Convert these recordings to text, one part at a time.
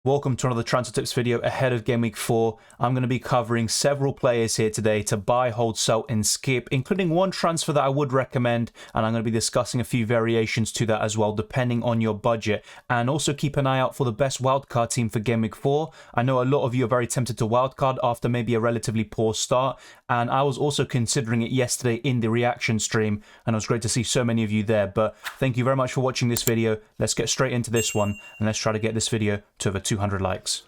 Welcome to another transfer tips video ahead of Game Week 4. I'm going to be covering several players here today to buy, hold, sell and skip, including one transfer that I would recommend, and I'm going to be discussing a few variations to that as well depending on your budget. And also keep an eye out for the best wildcard team for Game Week 4. I know a lot of you are very tempted to wildcard after maybe a relatively poor start, and I was also considering it yesterday in the reaction stream, and it was great to see so many of you there. But thank you very much for watching this video. Let's get straight into this one, and let's try to get this video to over 200 likes.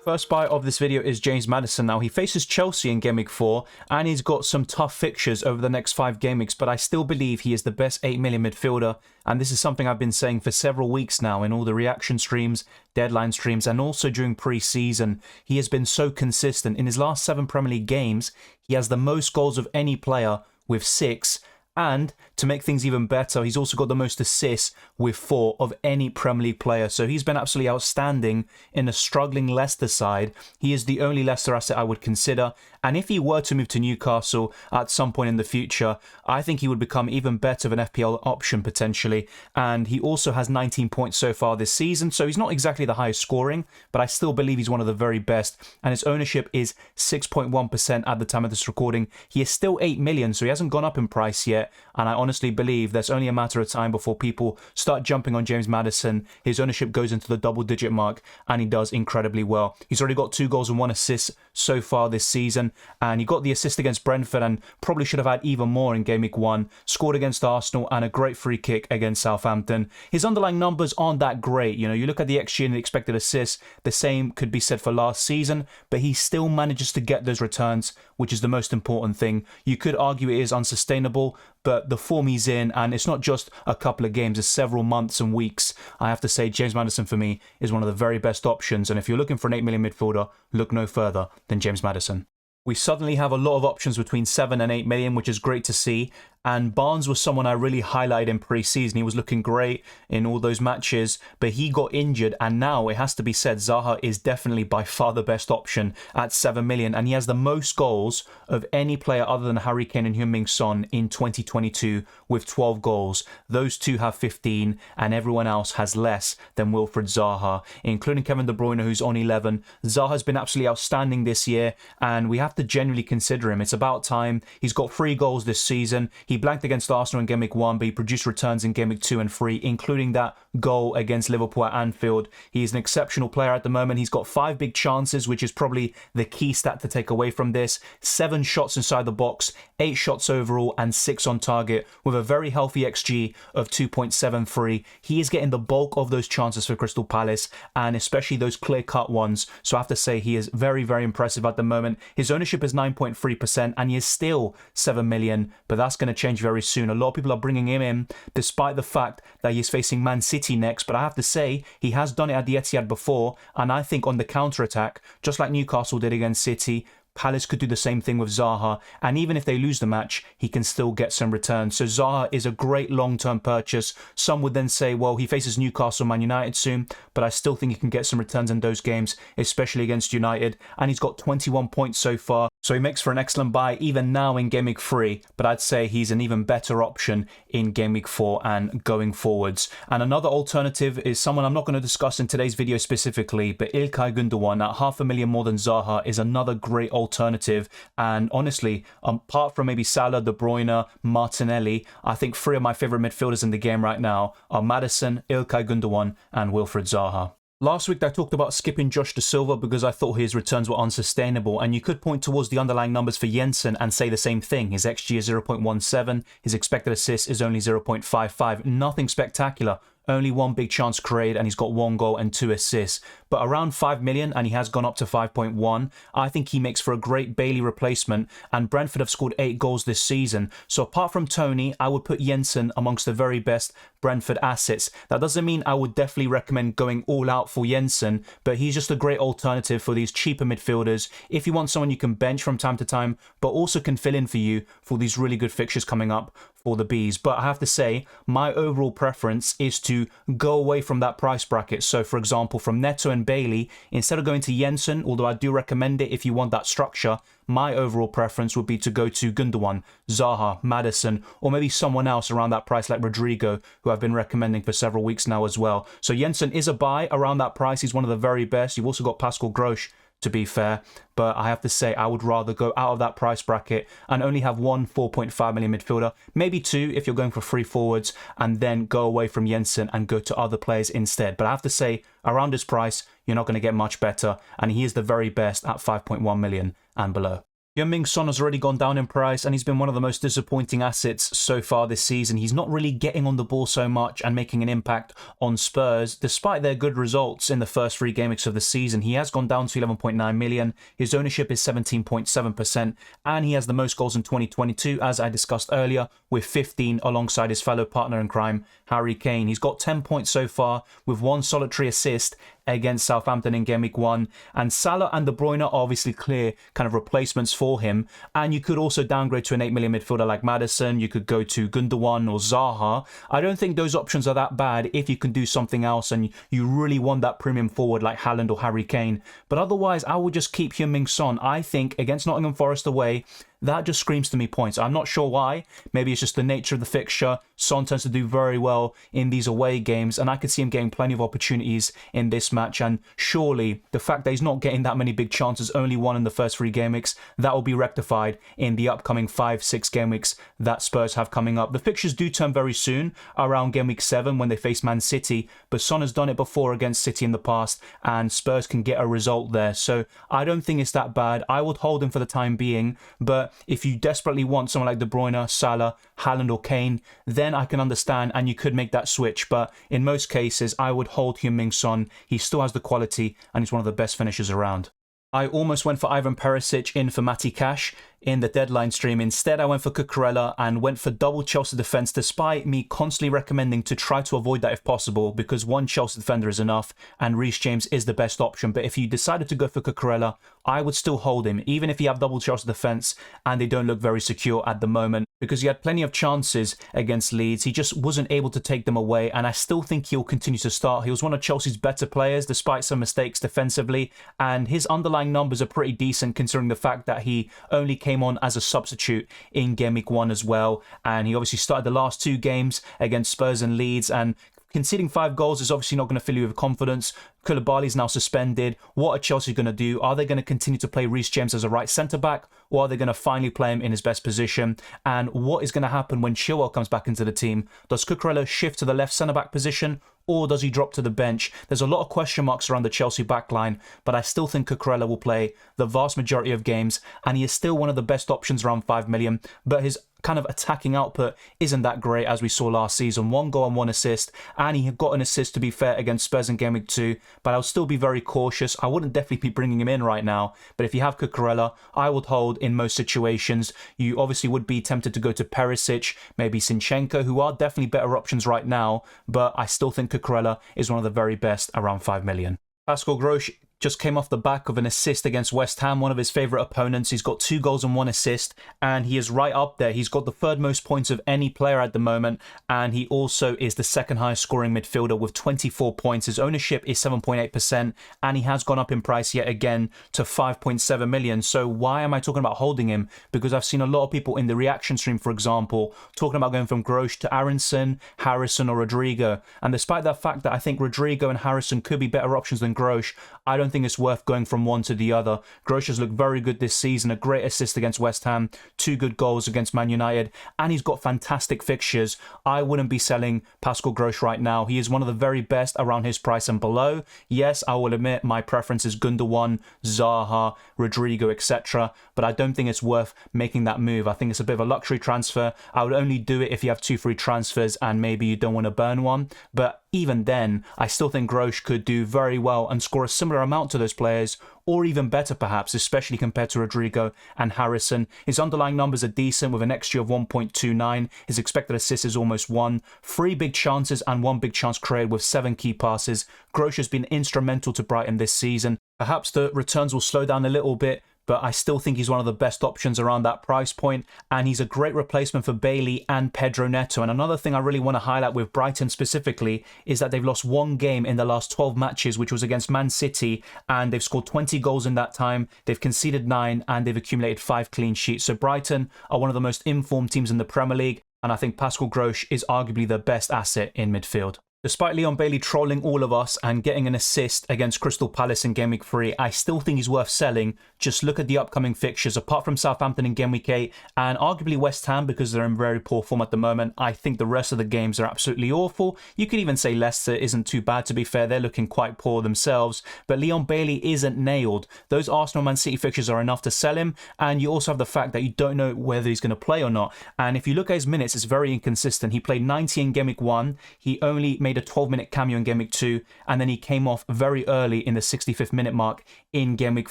First buy of this video is James Maddison. Now, he faces Chelsea in Game Week 4, and he's got some tough fixtures over the next 5 game weeks, but I still believe he is the best 8 million midfielder, and this is something I've been saying for several weeks now in all the reaction streams, deadline streams, and also during pre-season. He has been so consistent. In his last 7 Premier League games, he has the most goals of any player with 6, and to make things even better, he's also got the most assists with 4 of any Premier League player. So he's been absolutely outstanding in a struggling Leicester side. He is the only Leicester asset I would consider. And if he were to move to Newcastle at some point in the future, I think he would become even better of an FPL option potentially. And he also has 19 points so far this season. So he's not exactly the highest scoring, but I still believe he's one of the very best. And his ownership is 6.1% at the time of this recording. He is still 8 million, so he hasn't gone up in price yet. And I honestly believe there's only a matter of time before people start jumping on James Maddison. His ownership goes into the double-digit mark, and he does incredibly well. He's already got 2 goals and 1 assist so far this season, and he got the assist against Brentford and probably should have had even more in Game Week 1. Scored against Arsenal and a great free kick against Southampton. His underlying numbers aren't that great. You know, you look at the XG and the expected assists, the same could be said for last season, but he still manages to get those returns, which is the most important thing. You could argue it is unsustainable, but the form he's in, and it's not just a couple of games, it's several months and weeks. I have to say, James Maddison for me is one of the very best options, and if you're looking for an 8 million midfielder, look no further than James Maddison. We suddenly have a lot of options between 7 and 8 million, which is great to see. And Barnes was someone I really highlighted in pre-season. He was looking great in all those matches, but he got injured. And now it has to be said, Zaha is definitely by far the best option at 7 million. And he has the most goals of any player other than Harry Kane and HeungMin Son in 2022 with 12 goals. Those two have 15 and everyone else has less than Wilfred Zaha, including Kevin De Bruyne, who's on 11. Zaha's been absolutely outstanding this year, and we have to genuinely consider him. It's about time. He's got 3 goals this season. He blanked against Arsenal in Game Week 1, but he produced returns in Game Week 2 and 3, including that goal against Liverpool at Anfield. He is an exceptional player at the moment. He's got 5 big chances, which is probably the key stat to take away from this. 7 shots inside the box, 8 shots overall, and 6 on target, with a very healthy XG of 2.73. He is getting the bulk of those chances for Crystal Palace, and especially those clear-cut ones. So I have to say he is very, very impressive at the moment. His ownership is 9.3%, and he is still 7 million, but that's going to change very soon. A lot of people are bringing him in despite the fact that he's facing Man City next, but I have to say he has done it at the Etihad before, and I think on the counter-attack, just like Newcastle did against City, Palace could do the same thing with Zaha, and even if they lose the match, he can still get some returns. So Zaha is a great long-term purchase. Some would then say, well, he faces Newcastle, Man United soon, but I still think he can get some returns in those games, especially against United, and he's got 21 points so far, so he makes for an excellent buy even now in Game Week 3, but I'd say he's an even better option in Game Week 4 and going forwards. And another alternative is someone I'm not going to discuss in today's video specifically, but İlkay Gündoğan at 500,000 more than Zaha is another great alternative. And honestly, apart from maybe Salah, De Bruyne, Martinelli, I think 3 of my favourite midfielders in the game right now are Maddison, İlkay Gündoğan and Wilfred Zaha. Last week I talked about skipping Josh Da Silva because I thought his returns were unsustainable, and you could point towards the underlying numbers for Jensen and say the same thing. His XG is 0.17, his expected assist is only 0.55, nothing spectacular. Only 1 big chance created, and he's got 1 goal and 2 assists. But around 5 million, and he has gone up to 5.1, I think he makes for a great Bailey replacement, and Brentford have scored 8 goals this season. So apart from Tony, I would put Jensen amongst the very best Brentford assets. That doesn't mean I would definitely recommend going all out for Jensen, but he's just a great alternative for these cheaper midfielders. If you want someone you can bench from time to time, but also can fill in for you for these really good fixtures coming up, for the bees. But I have to say, my overall preference is to go away from that price bracket. So for example, from Neto and Bailey, instead of going to Jensen, although I do recommend it if you want that structure, my overall preference would be to go to Gundogan, Zaha, Maddison, or maybe someone else around that price like Rodrigo, who I've been recommending for several weeks now as well. So Jensen is a buy around that price. He's one of the very best. You've also got Pascal Grosch, to be fair, but I have to say I would rather go out of that price bracket and only have one 4.5 million midfielder, maybe two if you're going for free forwards, and then go away from Jensen and go to other players instead. But I have to say, around this price, you're not going to get much better, and he is the very best at 5.1 million and below. HeungMin Son has already gone down in price, and he's been one of the most disappointing assets so far this season. He's not really getting on the ball so much and making an impact on Spurs. Despite their good results in the first 3 game weeks of the season, he has gone down to 11.9 million. His ownership is 17.7%, and he has the most goals in 2022, as I discussed earlier, with 15 alongside his fellow partner in crime, Harry Kane. He's got 10 points so far, with 1 solitary assist against Southampton in Game Week 1, and Salah and De Bruyne are obviously clear kind of replacements for him, and you could also downgrade to an 8 million midfielder like Maddison. You could go to Gundogan or Zaha. I don't think those options are that bad if you can do something else and you really want that premium forward like Haaland or Harry Kane, but otherwise I would just keep HeungMin Son. I think against Nottingham Forest away, that just screams to me points. I'm not sure why. Maybe it's just the nature of the fixture. Son tends to do very well in these away games, and I could see him getting plenty of opportunities in this match. And surely the fact that he's not getting that many big chances, only one in the first 3 game weeks, that will be rectified in the upcoming 5-6 game weeks that Spurs have coming up. The fixtures do turn very soon, around game week 7 when they face Man City, but Son has done it before against City in the past, and Spurs can get a result there. So I don't think it's that bad. I would hold him for the time being, but if you desperately want someone like De Bruyne, Salah, Haaland or Kane, then I can understand and you could make that switch. But in most cases, I would hold HeungMin Son. He still has the quality and he's one of the best finishers around. I almost went for Ivan Perisic in for Matty Cash in the deadline stream. Instead, I went for Cucurella and went for double Chelsea defence, despite me constantly recommending to try to avoid that if possible, because one Chelsea defender is enough and Reece James is the best option. But if you decided to go for Cucurella, I would still hold him, even if you have double Chelsea defence and they don't look very secure at the moment, because he had plenty of chances against Leeds. He just wasn't able to take them away, and I still think he'll continue to start. He was one of Chelsea's better players, despite some mistakes defensively, and his underlying numbers are pretty decent considering the fact that he only came on as a substitute in Game Week 1 as well, and he obviously started the last 2 games against Spurs and Leeds, and conceding 5 goals is obviously not going to fill you with confidence. Koulibaly's now suspended. What are Chelsea going to do? Are they going to continue to play Reece James as a right centre-back, or are they going to finally play him in his best position? And what is going to happen when Chilwell comes back into the team? Does Cucurella shift to the left centre-back position, or does he drop to the bench? There's a lot of question marks around the Chelsea backline, but I still think Cucurella will play the vast majority of games, and he is still one of the best options around 5 million, but his kind of attacking output isn't that great, as we saw last season. 1 goal and 1 assist, and he got an assist, to be fair, against Spurs in Game Week 2, but I'll still be very cautious. I wouldn't definitely be bringing him in right now, but if you have Cucurella, I would hold in most situations. You obviously would be tempted to go to Perisic, maybe Zinchenko, who are definitely better options right now, but I still think Cucurella is one of the very best around 5 million. Pascal Grosch just came off the back of an assist against West Ham, one of his favourite opponents. He's got 2 goals and 1 assist, and he is right up there. He's got the 3rd most points of any player at the moment, and he also is the 2nd highest scoring midfielder with 24 points. His ownership is 7.8%, and he has gone up in price yet again to 5.7 million. So why am I talking about holding him? Because I've seen a lot of people in the reaction stream, for example, talking about going from Grosch to Aronson, Harrison or Rodrigo. And despite that fact that I think Rodrigo and Harrison could be better options than Grosch, I don't think it's worth going from one to the other. Grosch has looked very good this season, a great assist against West Ham, 2 good goals against Man United, and he's got fantastic fixtures. I wouldn't be selling Pascal Grosch right now. He is one of the very best around his price and below. Yes, I will admit my preference is Gundogan, Zaha, Rodrigo, etc., but I don't think it's worth making that move. I think it's a bit of a luxury transfer. I would only do it if you have 2 free transfers and maybe you don't want to burn one, but even then, I still think Grosch could do very well and score a similar amount to those players, or even better perhaps, especially compared to Rodrigo and Harrison. His underlying numbers are decent with an XG of 1.29. His expected assist is almost 1. 3 big chances and 1 big chance created with 7 key passes. Grosch has been instrumental to Brighton this season. Perhaps the returns will slow down a little bit, but I still think he's one of the best options around that price point, and he's a great replacement for Bailey and Pedro Neto. And another thing I really want to highlight with Brighton specifically is that they've lost one game in the last 12 matches, which was against Man City, and they've scored 20 goals in that time. They've conceded 9, and they've accumulated 5 clean sheets. So Brighton are one of the most informed teams in the Premier League, and I think Pascal Gross is arguably the best asset in midfield. Despite Leon Bailey trolling all of us and getting an assist against Crystal Palace in Game Week 3, I still think he's worth selling. Just look at the upcoming fixtures. Apart from Southampton in Game Week 8 and arguably West Ham because they're in very poor form at the moment, I think the rest of the games are absolutely awful. You could even say Leicester isn't too bad, to be fair. They're looking quite poor themselves. But Leon Bailey isn't nailed. Those Arsenal-Man City fixtures are enough to sell him. And you also have the fact that you don't know whether he's going to play or not. And if you look at his minutes, it's very inconsistent. He played 90 in Game Week 1. He only made a 12-minute cameo in Game Week 2, and then he came off very early in the 65th minute mark in Game Week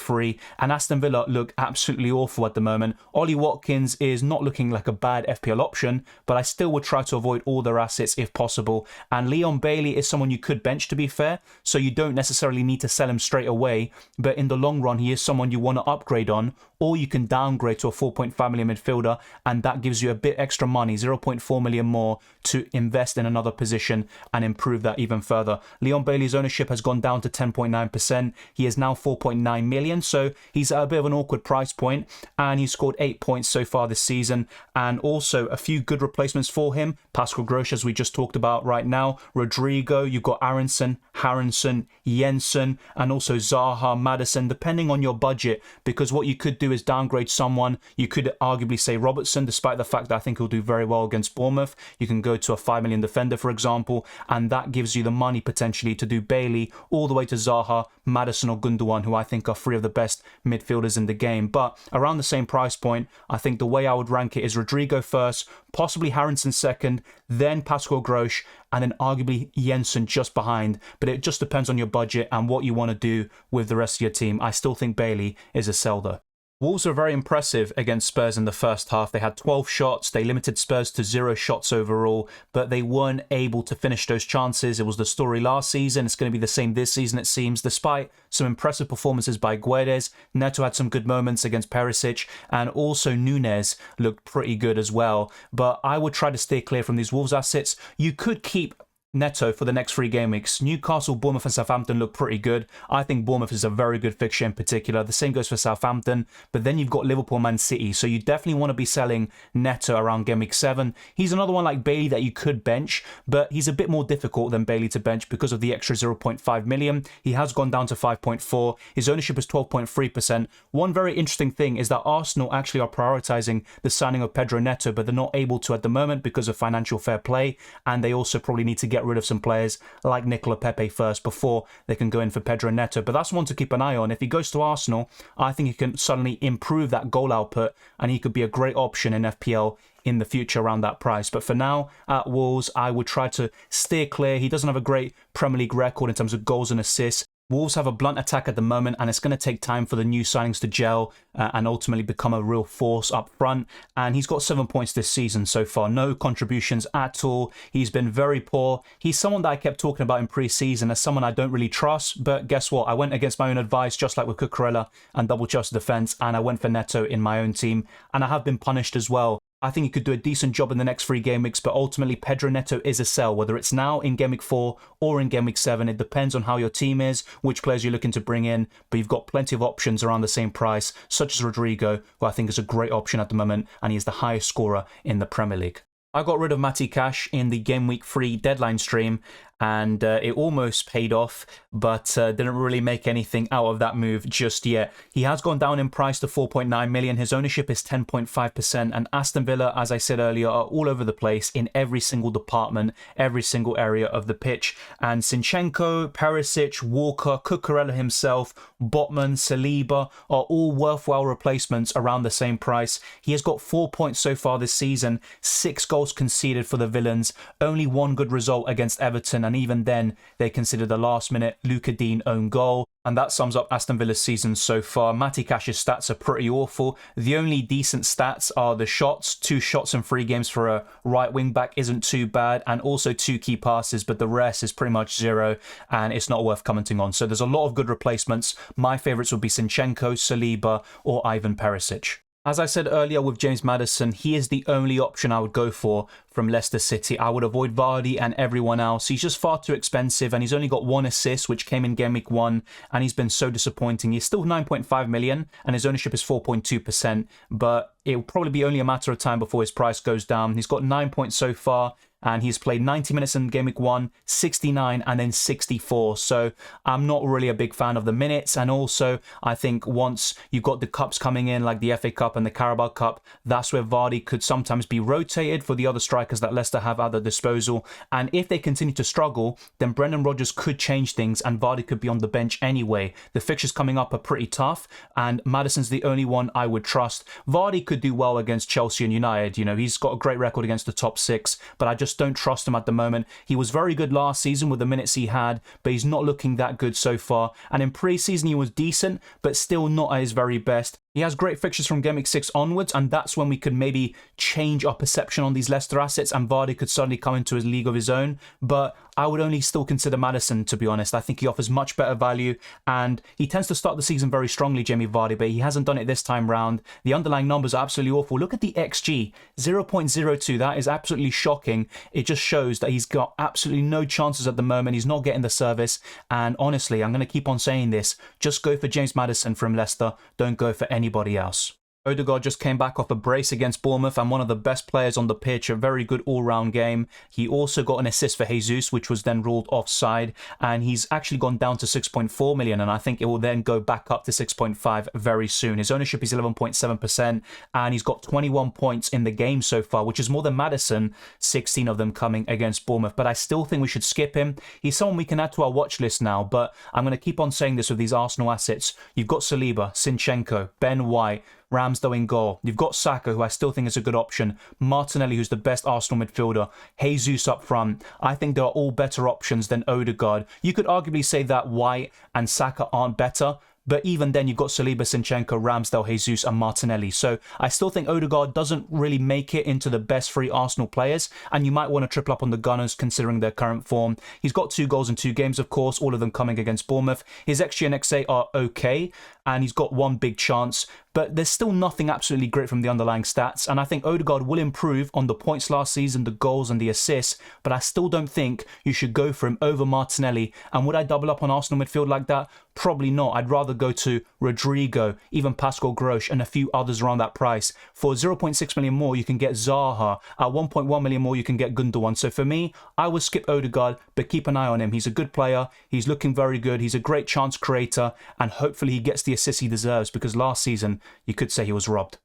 3. And Aston Villa look absolutely awful at the moment. Ollie Watkins is not looking like a bad FPL option, but I still would try to avoid all their assets if possible. And Leon Bailey is someone you could bench, to be fair, so you don't necessarily need to sell him straight away, but in the long run he is someone you want to upgrade on, or you can downgrade to a 4.5 million midfielder, and that gives you a bit extra money, 0.4 million more, to invest in another position and improve that even further. Leon Bailey's ownership has gone down to 10.9%. He is now 4.9 million, so he's at a bit of an awkward price point, and he's scored 8 points so far this season, and also a few good replacements for him. Pascal Gross, as we just talked about right now, Rodrigo, you've got Aronson, Harrison, Jensen, and also Zaha, Maddison, depending on your budget, because what you could do is downgrade someone. You could arguably say Robertson, despite the fact that I think he'll do very well against Bournemouth. You can go to a 5 million defender, for example, and that gives you the money potentially to do Bailey all the way to Zaha, Maddison or Gundogan, who I think are 3 of the best midfielders in the game. But around the same price point, I think the way I would rank it is Rodrigo first, possibly Harrison second, then Pascal Gross, and then arguably Jensen just behind. But it just depends on your budget and what you want to do with the rest of your team. I still think Bailey is a sell though. Wolves were very impressive against Spurs in the first half. They had 12 shots. They limited Spurs to 0 shots overall, but they weren't able to finish those chances. It was the story last season. It's going to be the same this season, it seems. Despite some impressive performances by Guedes, Neto had some good moments against Perisic, and also Nunez looked pretty good as well. But I would try to stay clear from these Wolves assets. You could keep Neto for the next 3 game weeks. Newcastle, Bournemouth and Southampton look pretty good. I think Bournemouth is a very good fixture in particular. The same goes for Southampton, but then you've got Liverpool, Man City, so you definitely want to be selling Neto around game week 7. He's another one like Bailey that you could bench, but he's a bit more difficult than Bailey to bench because of the extra 0.5 million. He has gone down to 5.4. His ownership is 12.3%. One very interesting thing is that Arsenal actually are prioritising the signing of Pedro Neto, but they're not able to at the moment because of financial fair play, and they also probably need to get rid of some players like Nicola Pepe first before they can go in for Pedro Neto. But that's one to keep an eye on. If he goes to Arsenal, I think he can suddenly improve that goal output, and he could be a great option in FPL in the future around that price. But for now, at Wolves, I would try to steer clear. He doesn't have a great Premier League record in terms of goals and assists. Wolves have a blunt attack at the moment, and it's going to take time for the new signings to gel and ultimately become a real force up front. And he's got 7 points this season so far. No contributions at all. He's been very poor. He's someone that I kept talking about in pre-season as someone I don't really trust. But guess what? I went against my own advice, just like with Cucurella and double trust defence, and I went for Neto in my own team. And I have been punished as well. I think he could do a decent job in the next 3 game weeks, but ultimately Pedro Neto is a sell, whether it's now in game week 4 or in game week 7. It depends on how your team is, which players you're looking to bring in, but you've got plenty of options around the same price, such as Rodrigo, who I think is a great option at the moment, and he is the highest scorer in the Premier League. I got rid of Matty Cash in the Game Week 3 deadline stream, and it almost paid off, but didn't really make anything out of that move just yet. He has gone down in price to 4.9 million. His ownership is 10.5%, and Aston Villa, as I said earlier, are all over the place in every single department, every single area of the pitch. And Zinchenko, Perisic, Walker, Cucurella himself, Botman, Saliba are all worthwhile replacements around the same price. He has got 4 points so far this season, 6 goals conceded for the Villains, only 1 good result against Everton, Maddison, and even then they considered the last-minute Luca Dean own goal. And that sums up Aston Villa's season so far. Matty Cash's stats are pretty awful. The only decent stats are the shots. 2 shots in 3 games for a right wing back isn't too bad, and also 2 key passes, but the rest is pretty much 0, and it's not worth commenting on. So there's a lot of good replacements. My favourites would be Zinchenko, Saliba, or Ivan Perisic. As I said earlier with James Maddison, he is the only option I would go for from Leicester City. I would avoid Vardy and everyone else. He's just far too expensive, and he's only got 1 assist, which came in Game Week 1, and he's been so disappointing. He's still 9.5 million, and his ownership is 4.2%, but it will probably be only a matter of time before his price goes down. He's got 9 points so far, and he's played 90 minutes in Game Week 1, 69, and then 64. So I'm not really a big fan of the minutes. And also, I think once you've got the cups coming in, like the FA Cup and the Carabao Cup, that's where Vardy could sometimes be rotated for the other strikers that Leicester have at their disposal. And if they continue to struggle, then Brendan Rodgers could change things, and Vardy could be on the bench anyway. The fixtures coming up are pretty tough, and Maddison's the only one I would trust. Vardy could do well against Chelsea and United. You know, he's got a great record against the top 6, but I just don't trust him at the moment. He was very good last season with the minutes he had, but he's not looking that good so far. And in pre-season he was decent, but still not at his very best. He has great fixtures from Game Week 6 onwards, and that's when we could maybe change our perception on these Leicester assets, and Vardy could suddenly come into his league of his own. But I would only still consider Maddison, to be honest. I think he offers much better value, and he tends to start the season very strongly, Jamie Vardy, but he hasn't done it this time round. The underlying numbers are absolutely awful. Look at the XG, 0.02. That is absolutely shocking. It just shows that he's got absolutely no chances at the moment. He's not getting the service, and honestly, I'm going to keep on saying this. Just go for James Maddison from Leicester. Don't go for anybody else. Odegaard just came back off a brace against Bournemouth and one of the best players on the pitch, a very good all-round game. He also got an assist for Jesus, which was then ruled offside, and he's actually gone down to 6.4 million, and I think it will then go back up to 6.5 very soon. His ownership is 11.7%, and he's got 21 points in the game so far, which is more than Maddison, 16 of them coming against Bournemouth. But I still think we should skip him. He's someone we can add to our watch list now, but I'm going to keep on saying this with these Arsenal assets. You've got Saliba, Zinchenko, Ben White, Ramsdale in goal. You've got Saka, who I still think is a good option. Martinelli, who's the best Arsenal midfielder. Jesus up front. I think they are all better options than Odegaard. You could arguably say that White and Saka aren't better, but even then, you've got Saliba, Zinchenko, Ramsdale, Jesus, and Martinelli. So I still think Odegaard doesn't really make it into the best 3 Arsenal players, and you might want to triple up on the Gunners considering their current form. He's got 2 goals in 2 games, of course, all of them coming against Bournemouth. His XG and XA are okay, and he's got 1 big chance, but there's still nothing absolutely great from the underlying stats, and I think Odegaard will improve on the points last season, the goals and the assists, but I still don't think you should go for him over Martinelli. And would I double up on Arsenal midfield like that? Probably not. I'd rather go to Rodrigo, even Pascal Gross, and a few others around that price. For 0.6 million more, you can get Zaha. At 1.1 million more, you can get Gundogan. So for me, I would skip Odegaard, but keep an eye on him. He's a good player. He's looking very good. He's a great chance creator, and hopefully he gets the assists he deserves, because last season, you could say he was robbed.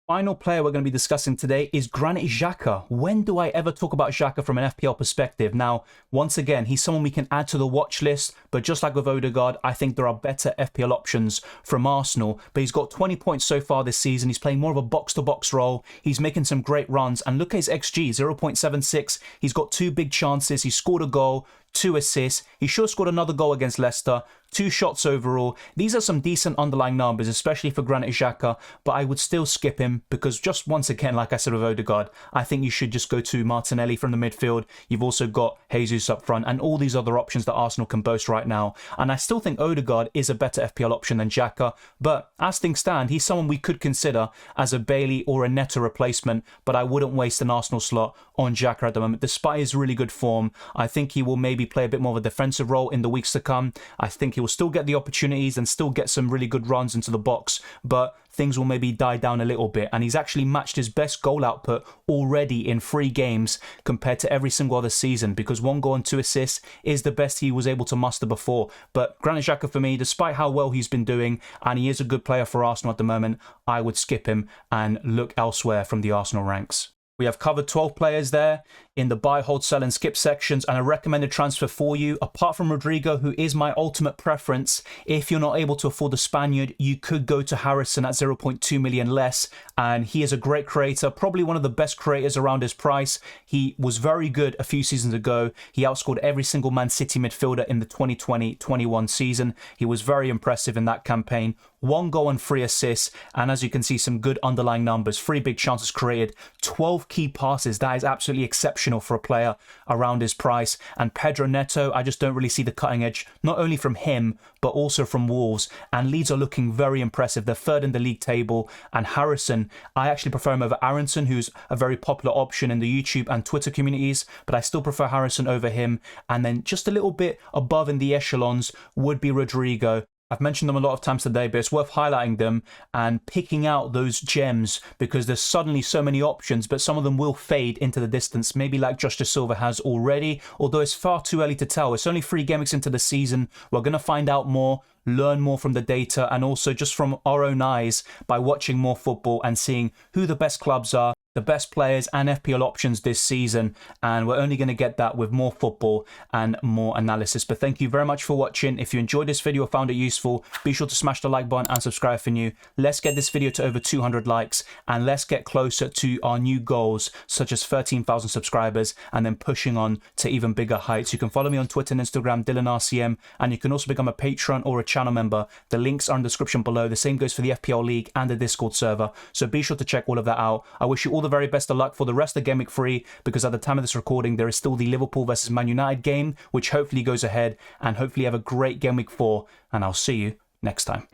Final player we're going to be discussing today is Granit Xhaka. When do I ever talk about Xhaka from an FPL perspective? Now, once again, he's someone we can add to the watch list, but just like with Odegaard, I think there are better FPL options from Arsenal. But he's got 20 points so far this season. He's playing more of a box-to-box role. He's making some great runs, and look at his XG, 0.76. He's got 2 big chances. He scored a goal, 2 assists. He should have scored another goal against Leicester. 2 shots overall. These are some decent underlying numbers, especially for Granit Xhaka, but I would still skip him because, just once again, like I said with Odegaard, I think you should just go to Martinelli from the midfield. You've also got Jesus up front and all these other options that Arsenal can boast right now. And I still think Odegaard is a better FPL option than Xhaka, but as things stand, he's someone we could consider as a Bailey or a Neto replacement, but I wouldn't waste an Arsenal slot on Xhaka at the moment. Despite his really good form, I think he will maybe play a bit more of a defensive role in the weeks to come. I think he will still get the opportunities and still get some really good runs into the box, but things will maybe die down a little bit. And he's actually matched his best goal output already in 3 games compared to every single other season, because 1 goal and 2 assists is the best he was able to muster before. But Granit Xhaka, for me, despite how well he's been doing, and he is a good player for Arsenal at the moment, I would skip him and look elsewhere from the Arsenal ranks. We have covered 12 players there. in the buy, hold, sell and skip sections, and a recommended transfer for you. Apart from Rodrigo, who is my ultimate preference, if you're not able to afford the Spaniard, you could go to Harrison at 0.2 million less, and he is a great creator, probably one of the best creators around his price. He was very good a few seasons ago. He outscored every single Man City midfielder in the 2020-21 season. He was very impressive in that campaign. 1 goal and 3 assists, and as you can see, some good underlying numbers. 3 big chances created, 12 key passes. That is absolutely exceptional for a player around his price. And Pedro Neto, I just don't really see the cutting edge, not only from him, but also from Wolves. And Leeds are looking very impressive. They're 3rd in the league table. And Harrison, I actually prefer him over Aronson, who's a very popular option in the YouTube and Twitter communities, but I still prefer Harrison over him. And then just a little bit above in the echelons would be Rodrigo. I've mentioned them a lot of times today, but it's worth highlighting them and picking out those gems, because there's suddenly so many options, but some of them will fade into the distance, maybe like Josh De Silva has already, although it's far too early to tell. It's only 3 game weeks into the season. We're going to find out more, learn more from the data, and also just from our own eyes by watching more football and seeing who the best clubs are, the best players and FPL options this season, and we're only going to get that with more football and more analysis. But thank you very much for watching. If you enjoyed this video or found it useful, be sure to smash the like button and subscribe if you're new. Let's get this video to over 200 likes, and let's get closer to our new goals, such as 13,000 subscribers, and then pushing on to even bigger heights. You can follow me on Twitter and Instagram, DylanRCM, and you can also become a patron or a channel member. The links are in the description below. The same goes for the FPL League and the Discord server, so be sure to check all of that out. I wish you all the very best of luck for the rest of Game Week 3, because at the time of this recording there is still the Liverpool versus Man United game, which hopefully goes ahead, and hopefully have a great Game Week 4, and I'll see you next time.